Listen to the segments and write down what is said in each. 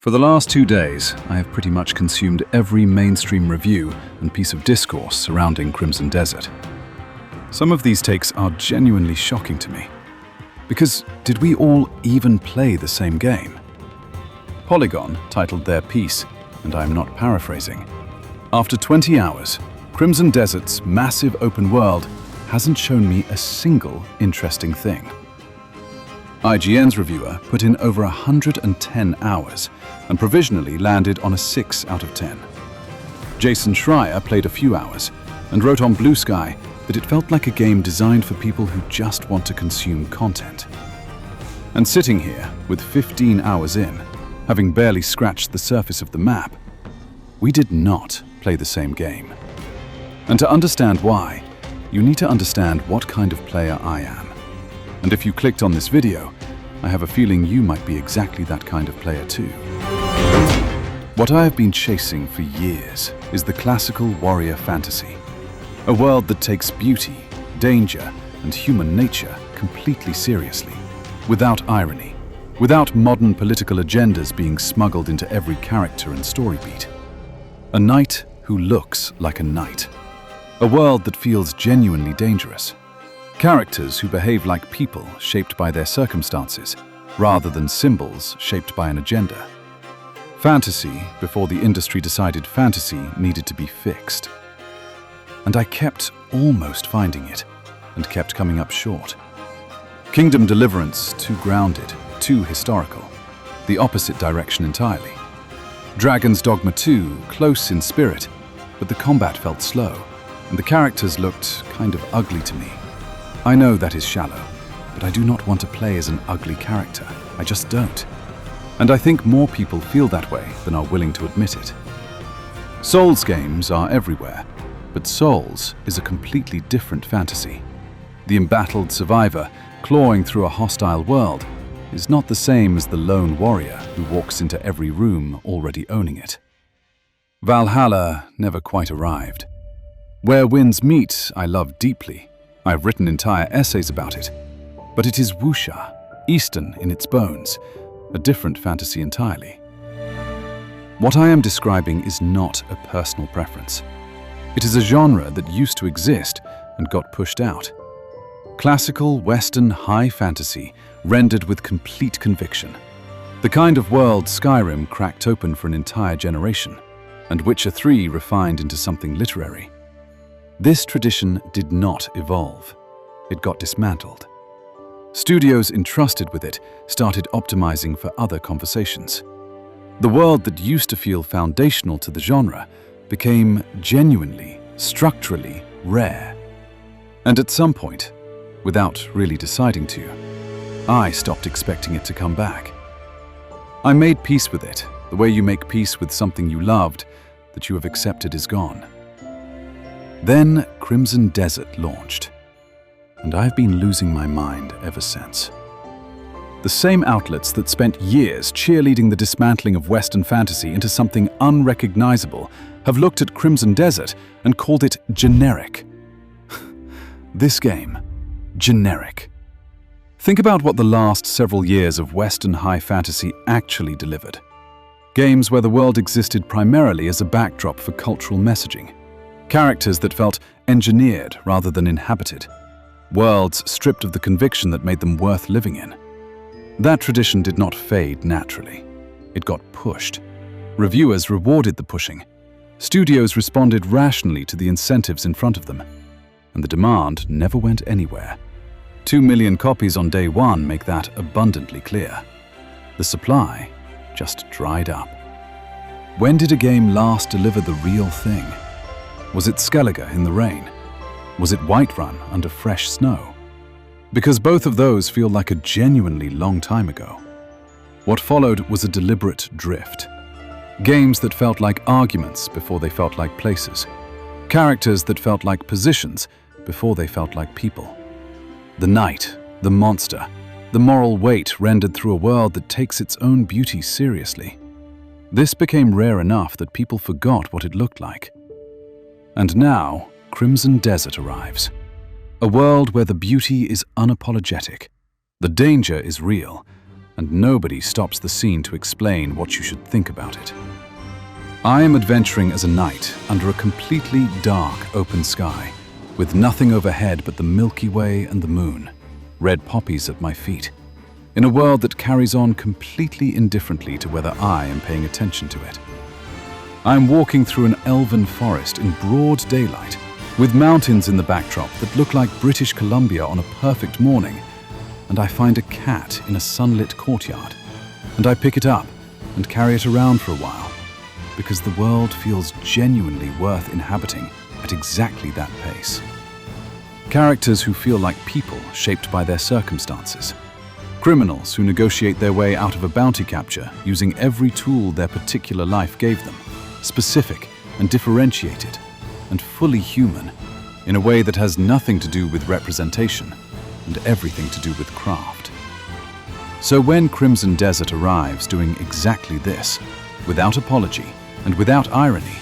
For the last 2 days, I have pretty much consumed every mainstream review and piece of discourse surrounding Crimson Desert. Some of these takes are genuinely shocking to me. Because did we all even play the same game? Polygon titled their piece, and I am not paraphrasing, "After 20 hours, Crimson Desert's massive open world hasn't shown me a single interesting thing." IGN's reviewer put in over 110 hours and provisionally landed on a 6 out of 10. Jason Schreier played a few hours and wrote on Blue Sky that it felt like a game designed for people who just want to consume content. And sitting here with 15 hours in, having barely scratched the surface of the map, we did not play the same game. And to understand why, you need to understand what kind of player I am. And if you clicked on this video, I have a feeling you might be exactly that kind of player too. What I have been chasing for years is the classical warrior fantasy. A world that takes beauty, danger, and human nature completely seriously, without irony, without modern political agendas being smuggled into every character and story beat. A knight who looks like a knight. A world that feels genuinely dangerous. Characters who behave like people shaped by their circumstances, rather than symbols shaped by an agenda. Fantasy before the industry decided fantasy needed to be fixed. And I kept almost finding it, and kept coming up short. Kingdom Deliverance, too grounded, too historical. The opposite direction entirely. Dragon's Dogma 2, close in spirit, but the combat felt slow, and the characters looked kind of ugly to me. I know that is shallow, but I do not want to play as an ugly character. I just don't. And I think more people feel that way than are willing to admit it. Souls games are everywhere, but Souls is a completely different fantasy. The embattled survivor clawing through a hostile world is not the same as the lone warrior who walks into every room already owning it. Valhalla never quite arrived. Where Winds Meet, I love deeply. I've written entire essays about it. But it is wuxia, Eastern in its bones, a different fantasy entirely. What I am describing is not a personal preference. It is a genre that used to exist and got pushed out. Classical Western high fantasy rendered with complete conviction. The kind of world Skyrim cracked open for an entire generation, and Witcher 3 refined into something literary. This tradition did not evolve. It got dismantled. Studios entrusted with it started optimizing for other conversations. The world that used to feel foundational to the genre became genuinely, structurally rare. And at some point, without really deciding to, I stopped expecting it to come back. I made peace with it, the way you make peace with something you loved that you have accepted is gone. Then Crimson Desert launched, and I've been losing my mind ever since. The same outlets that spent years cheerleading the dismantling of Western fantasy into something unrecognizable have looked at Crimson Desert and called it generic. This game, generic. Think about what the last several years of Western high fantasy actually delivered. Games where the world existed primarily as a backdrop for cultural messaging. Characters that felt engineered rather than inhabited. Worlds stripped of the conviction that made them worth living in. That tradition did not fade naturally. It got pushed. Reviewers rewarded the pushing. Studios responded rationally to the incentives in front of them. And the demand never went anywhere. 2 million copies on day one make that abundantly clear. The supply just dried up. When did a game last deliver the real thing? Was it Skellige in the rain? Was it Whiterun under fresh snow? Because both of those feel like a genuinely long time ago. What followed was a deliberate drift. Games that felt like arguments before they felt like places. Characters that felt like positions before they felt like people. The knight, the monster, the moral weight rendered through a world that takes its own beauty seriously. This became rare enough that people forgot what it looked like. And now, Crimson Desert arrives. A world where the beauty is unapologetic, the danger is real, and nobody stops the scene to explain what you should think about it. I am adventuring as a knight under a completely dark open sky, with nothing overhead but the Milky Way and the moon, red poppies at my feet, in a world that carries on completely indifferently to whether I am paying attention to it. I am walking through an elven forest in broad daylight, with mountains in the backdrop that look like British Columbia on a perfect morning, and I find a cat in a sunlit courtyard, and I pick it up and carry it around for a while, because the world feels genuinely worth inhabiting at exactly that pace. Characters who feel like people shaped by their circumstances. Criminals who negotiate their way out of a bounty capture using every tool their particular life gave them, specific and differentiated, and fully human, in a way that has nothing to do with representation and everything to do with craft. So when Crimson Desert arrives doing exactly this, without apology and without irony,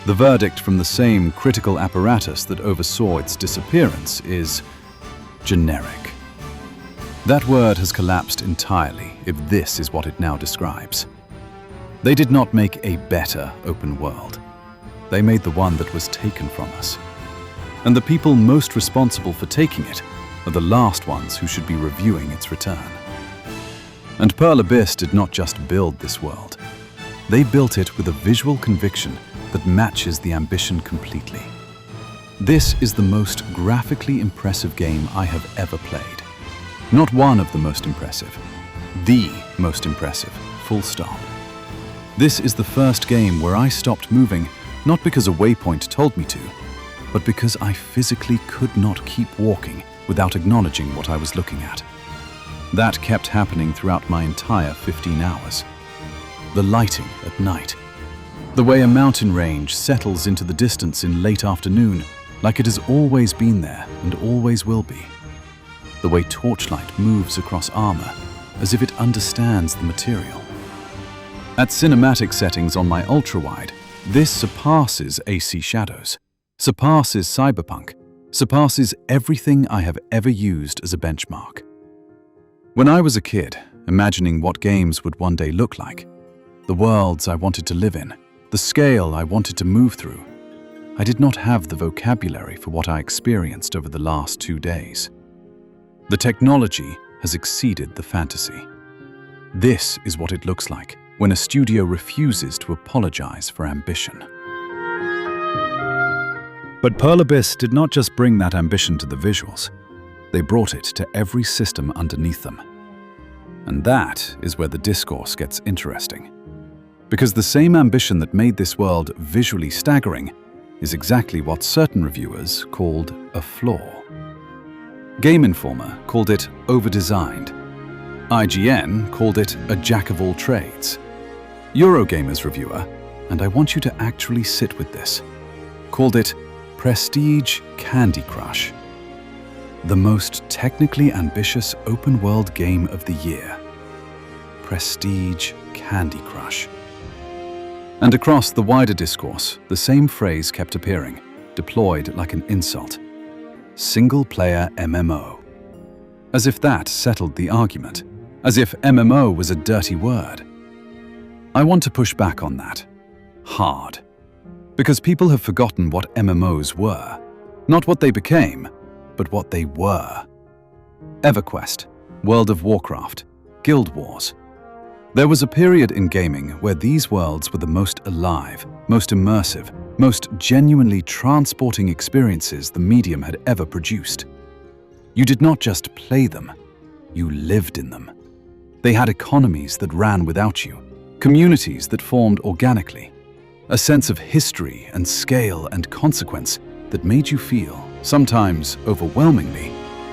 the verdict from the same critical apparatus that oversaw its disappearance is generic. That word has collapsed entirely if this is what it now describes. They did not make a better open world. They made the one that was taken from us. And the people most responsible for taking it are the last ones who should be reviewing its return. And Pearl Abyss did not just build this world. They built it with a visual conviction that matches the ambition completely. This is the most graphically impressive game I have ever played. Not one of the most impressive. The most impressive, full stop. This is the first game where I stopped moving, not because a waypoint told me to, but because I physically could not keep walking without acknowledging what I was looking at. That kept happening throughout my entire 15 hours. The lighting at night. The way a mountain range settles into the distance in late afternoon, like it has always been there and always will be. The way torchlight moves across armor, as if it understands the material. At cinematic settings on my ultra-wide, this surpasses AC Shadows, surpasses Cyberpunk, surpasses everything I have ever used as a benchmark. When I was a kid, imagining what games would one day look like, the worlds I wanted to live in, the scale I wanted to move through, I did not have the vocabulary for what I experienced over the last 2 days. The technology has exceeded the fantasy. This is what it looks like when a studio refuses to apologize for ambition. But Pearl Abyss did not just bring that ambition to the visuals, they brought it to every system underneath them. And that is where the discourse gets interesting. Because the same ambition that made this world visually staggering is exactly what certain reviewers called a flaw. Game Informer called it over-designed. IGN called it a jack-of-all-trades. Eurogamer's reviewer, and I want you to actually sit with this, called it Prestige Candy Crush. The most technically ambitious open-world game of the year. Prestige Candy Crush. And across the wider discourse, the same phrase kept appearing, deployed like an insult. Single-player MMO. As if that settled the argument. As if MMO was a dirty word. I want to push back on that. Hard. Because people have forgotten what MMOs were. Not what they became, but what they were. EverQuest, World of Warcraft, Guild Wars. There was a period in gaming where these worlds were the most alive, most immersive, most genuinely transporting experiences the medium had ever produced. You did not just play them, you lived in them. They had economies that ran without you, communities that formed organically, a sense of history and scale and consequence that made you feel, sometimes overwhelmingly,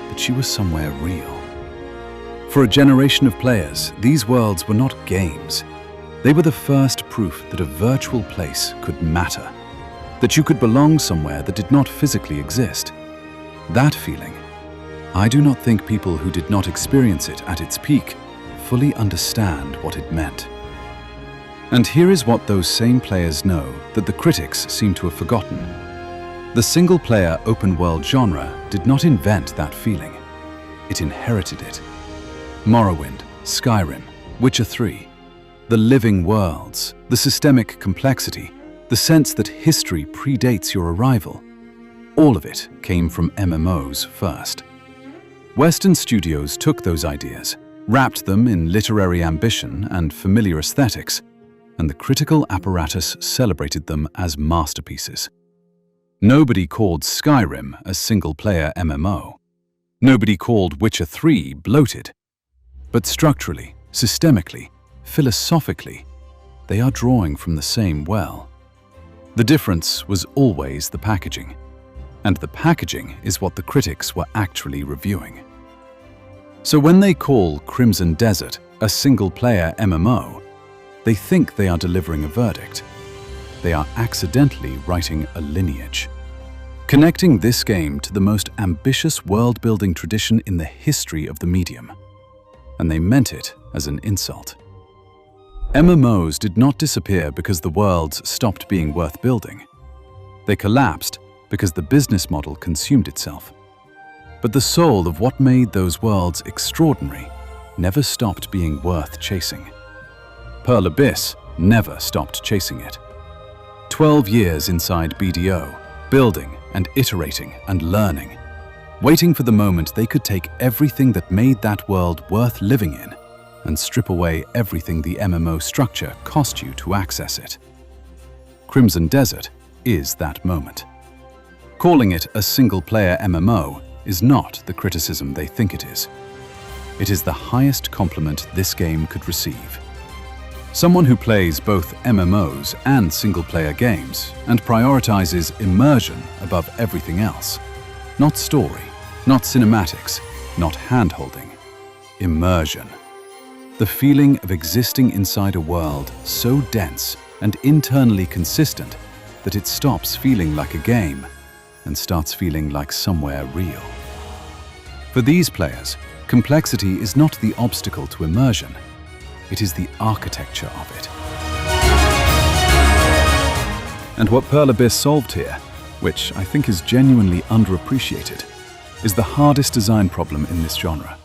that you were somewhere real. For a generation of players, these worlds were not games. They were the first proof that a virtual place could matter, that you could belong somewhere that did not physically exist. That feeling, I do not think people who did not experience it at its peak fully understand what it meant. And here is what those same players know that the critics seem to have forgotten. The single-player open-world genre did not invent that feeling. It inherited it. Morrowind, Skyrim, Witcher 3. The living worlds, the systemic complexity, the sense that history predates your arrival. All of it came from MMOs first. Western studios took those ideas, wrapped them in literary ambition and familiar aesthetics, and the critical apparatus celebrated them as masterpieces. Nobody called Skyrim a single-player MMO. Nobody called Witcher 3 bloated. But structurally, systemically, philosophically, they are drawing from the same well. The difference was always the packaging. And the packaging is what the critics were actually reviewing. So when they call Crimson Desert a single-player MMO, they think they are delivering a verdict. They are accidentally writing a lineage, connecting this game to the most ambitious world-building tradition in the history of the medium. And they meant it as an insult. MMOs did not disappear because the worlds stopped being worth building. They collapsed because the business model consumed itself. But the soul of what made those worlds extraordinary never stopped being worth chasing. Pearl Abyss never stopped chasing it. 12 years inside BDO, building and iterating and learning, waiting for the moment they could take everything that made that world worth living in and strip away everything the MMO structure cost you to access it. Crimson Desert is that moment. Calling it a single-player MMO is not the criticism they think it is. It is the highest compliment this game could receive. Someone who plays both MMOs and single-player games and prioritizes immersion above everything else. Not story, not cinematics, not hand-holding. Immersion. The feeling of existing inside a world so dense and internally consistent that it stops feeling like a game and starts feeling like somewhere real. For these players, complexity is not the obstacle to immersion. It is the architecture of it. And what Pearl Abyss solved here, which I think is genuinely underappreciated, is the hardest design problem in this genre.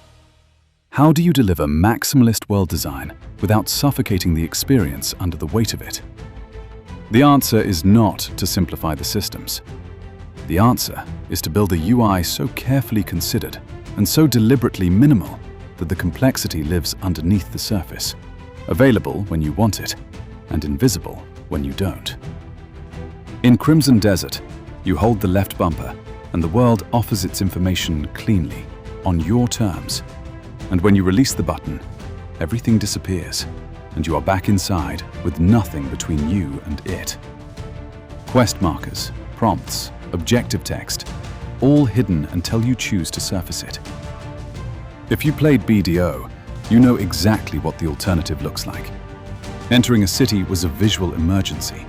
How do you deliver maximalist world design without suffocating the experience under the weight of it? The answer is not to simplify the systems. The answer is to build a UI so carefully considered and so deliberately minimal that the complexity lives underneath the surface, available when you want it, and invisible when you don't. In Crimson Desert, you hold the left bumper, and the world offers its information cleanly, on your terms. And when you release the button, everything disappears, and you are back inside with nothing between you and it. Quest markers, prompts, objective text, all hidden until you choose to surface it. If you played BDO, you know exactly what the alternative looks like. Entering a city was a visual emergency.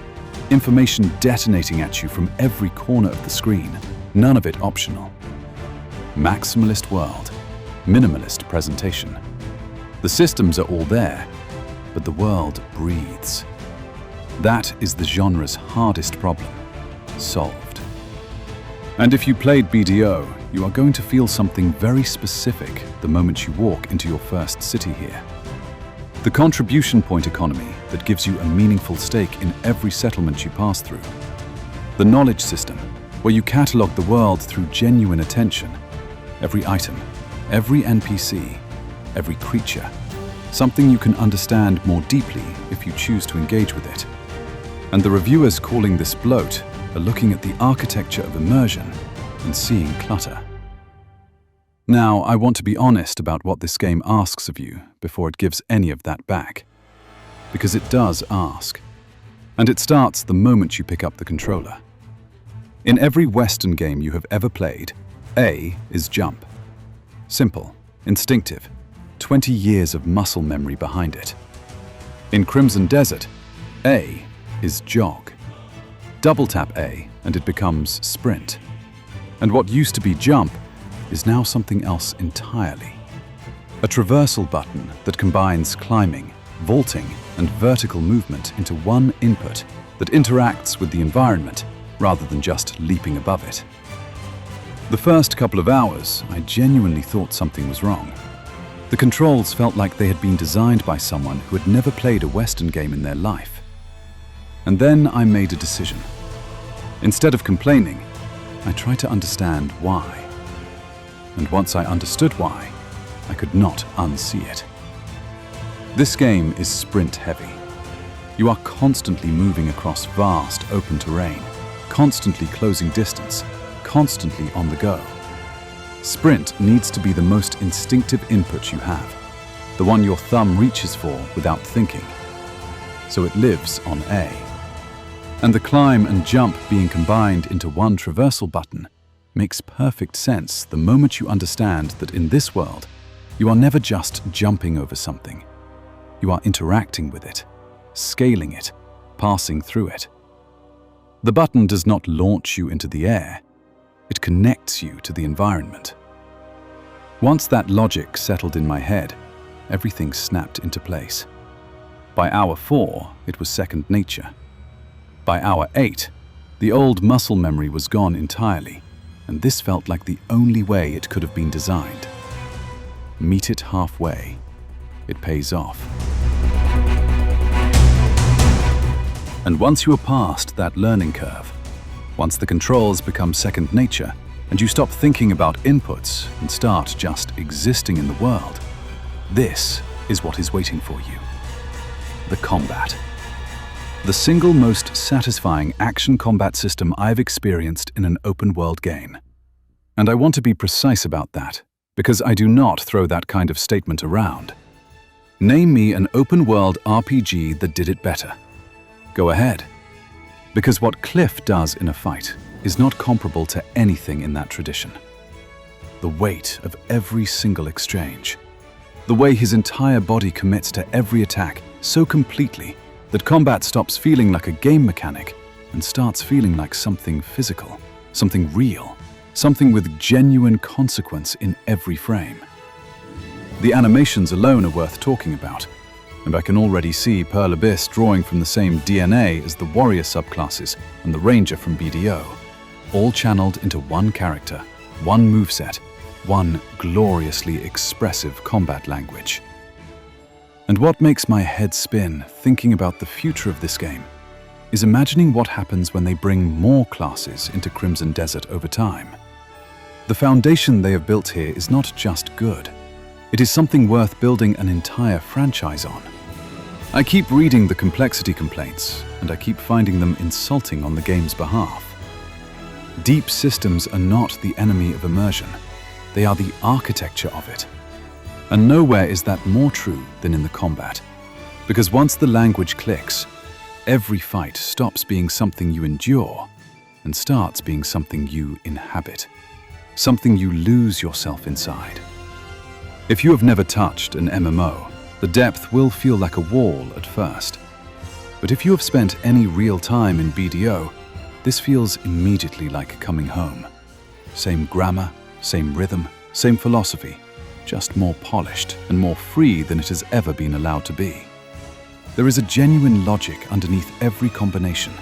Information detonating at you from every corner of the screen, none of it optional. Maximalist world, minimalist presentation. The systems are all there, but the world breathes. That is the genre's hardest problem, solved. And if you played BDO, you are going to feel something very specific the moment you walk into your first city here. The contribution point economy that gives you a meaningful stake in every settlement you pass through. The knowledge system, where you catalog the world through genuine attention. Every item, every NPC, every creature. Something you can understand more deeply if you choose to engage with it. And the reviewers calling this bloat are looking at the architecture of immersion and seeing clutter. Now, I want to be honest about what this game asks of you before it gives any of that back. Because it does ask. And it starts the moment you pick up the controller. In every Western game you have ever played, A is jump. Simple, instinctive, 20 years of muscle memory behind it. In Crimson Desert, A is jog. Double tap A and it becomes sprint. And what used to be jump is now something else entirely. A traversal button that combines climbing, vaulting, and vertical movement into one input that interacts with the environment rather than just leaping above it. The first couple of hours, I genuinely thought something was wrong. The controls felt like they had been designed by someone who had never played a Western game in their life. And then I made a decision. Instead of complaining, I tried to understand why. And once I understood why, I could not unsee it. This game is sprint heavy. You are constantly moving across vast open terrain, constantly closing distance, constantly on the go. Sprint needs to be the most instinctive input you have, the one your thumb reaches for without thinking. So it lives on A. And the climb and jump being combined into one traversal button makes perfect sense the moment you understand that in this world, you are never just jumping over something. You are interacting with it, scaling it, passing through it. The button does not launch you into the air. It connects you to the environment. Once that logic settled in my head, everything snapped into place. By hour 4, it was second nature. By hour 8, the old muscle memory was gone entirely, and this felt like the only way it could have been designed. Meet it halfway. It pays off. And once you are past that learning curve, once the controls become second nature, and you stop thinking about inputs and start just existing in the world, this is what is waiting for you. The combat. The single most satisfying action combat system I've experienced in an open-world game. And I want to be precise about that, because I do not throw that kind of statement around. Name me an open-world RPG that did it better. Go ahead. Because what Cliff does in a fight is not comparable to anything in that tradition. The weight of every single exchange. The way his entire body commits to every attack so completely that combat stops feeling like a game mechanic and starts feeling like something physical, something real, something with genuine consequence in every frame. The animations alone are worth talking about, and I can already see Pearl Abyss drawing from the same DNA as the warrior subclasses and the ranger from BDO, all channeled into one character, one moveset, one gloriously expressive combat language. And what makes my head spin thinking about the future of this game is imagining what happens when they bring more classes into Crimson Desert over time. The foundation they have built here is not just good. It is something worth building an entire franchise on. I keep reading the complexity complaints, and I keep finding them insulting on the game's behalf. Deep systems are not the enemy of immersion. They are the architecture of it. And nowhere is that more true than in the combat. Because once the language clicks, every fight stops being something you endure and starts being something you inhabit. Something you lose yourself inside. If you have never touched an MMO, the depth will feel like a wall at first. But if you have spent any real time in BDO, this feels immediately like coming home. Same grammar, same rhythm, same philosophy, just more polished and more free than it has ever been allowed to be. There is a genuine logic underneath every combination,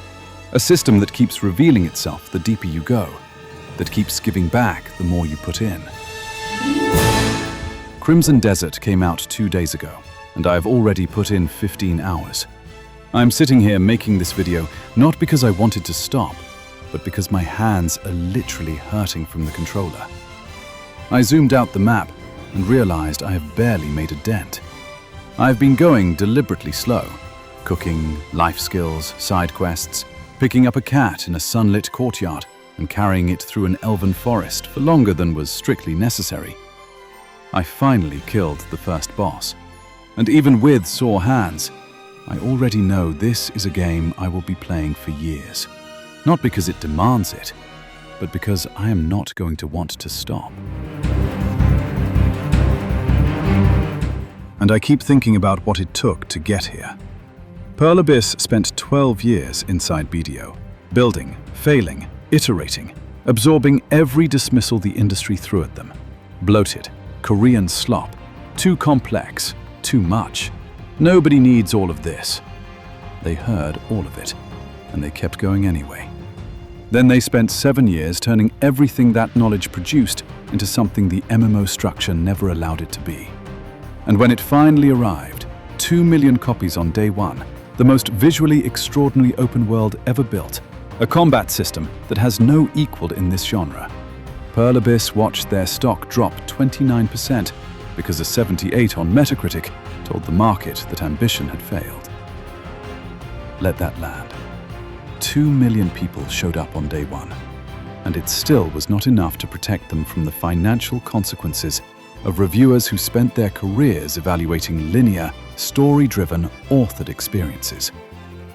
a system that keeps revealing itself the deeper you go, that keeps giving back the more you put in. Crimson Desert came out 2 days ago, and I have already put in 15 hours. I'm sitting here making this video not because I wanted to stop, but because my hands are literally hurting from the controller. I zoomed out the map and realized I have barely made a dent. I've been going deliberately slow, cooking, life skills, side quests, picking up a cat in a sunlit courtyard and carrying it through an elven forest for longer than was strictly necessary. I finally killed the first boss, and even with sore hands, I already know this is a game I will be playing for years. Not because it demands it, but because I am not going to want to stop. And I keep thinking about what it took to get here. Pearl Abyss spent 12 years inside BDO, building, failing, iterating, absorbing every dismissal the industry threw at them. Bloated, Korean slop, too complex, too much. Nobody needs all of this. They heard all of it, and they kept going anyway. Then they spent 7 years turning everything that knowledge produced into something the MMO structure never allowed it to be. And when it finally arrived, 2 million copies on day one, the most visually extraordinary open world ever built, a combat system that has no equal in this genre. Pearl Abyss watched their stock drop 29% because a 78 on Metacritic told the market that ambition had failed. Let that land. 2 million people showed up on day one, and it still was not enough to protect them from the financial consequences of reviewers who spent their careers evaluating linear, story-driven, authored experiences,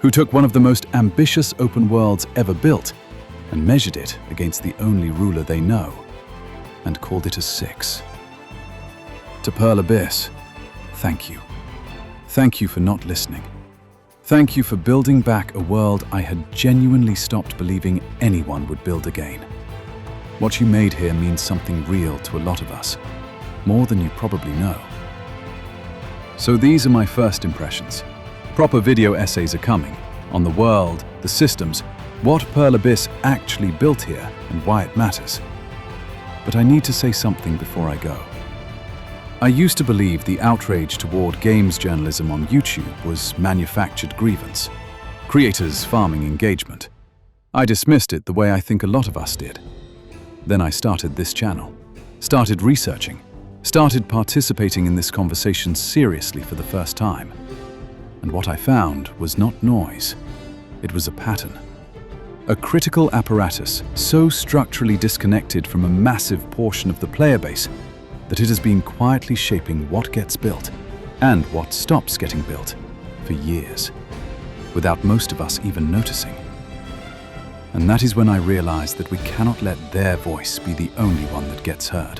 who took one of the most ambitious open worlds ever built and measured it against the only ruler they know, and called it a 6. To Pearl Abyss, thank you. Thank you for not listening. Thank you for building back a world I had genuinely stopped believing anyone would build again. What you made here means something real to a lot of us, more than you probably know. So these are my first impressions. Proper video essays are coming on the world, the systems, what Pearl Abyss actually built here and why it matters. But I need to say something before I go. I used to believe the outrage toward games journalism on YouTube was manufactured grievance, creators farming engagement. I dismissed it the way I think a lot of us did. Then I started this channel, started researching, started participating in this conversation seriously for the first time. And what I found was not noise, it was a pattern. A critical apparatus so structurally disconnected from a massive portion of the player base that it has been quietly shaping what gets built and what stops getting built for years, without most of us even noticing. And that is when I realized that we cannot let their voice be the only one that gets heard.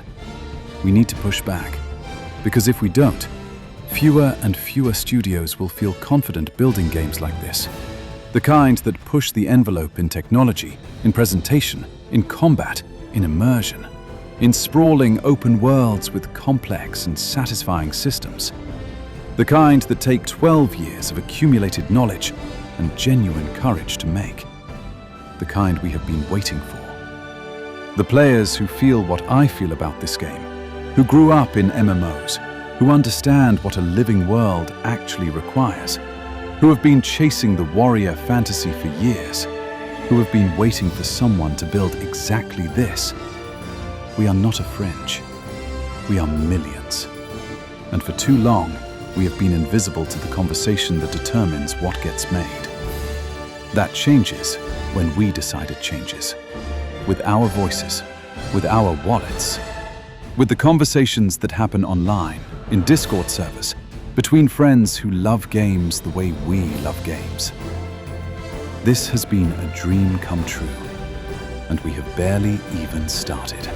We need to push back, because if we don't, fewer and fewer studios will feel confident building games like this. The kind that push the envelope in technology, in presentation, in combat, in immersion, in sprawling open worlds with complex and satisfying systems. The kind that take 12 years of accumulated knowledge and genuine courage to make. The kind we have been waiting for. The players who feel what I feel about this game, who grew up in MMOs, who understand what a living world actually requires, who have been chasing the warrior fantasy for years, who have been waiting for someone to build exactly this. We are not a fringe. We are millions. And for too long, we have been invisible to the conversation that determines what gets made. That changes when we decide it changes. With our voices, with our wallets, with the conversations that happen online, in Discord servers, between friends who love games the way we love games. This has been a dream come true, and we have barely even started.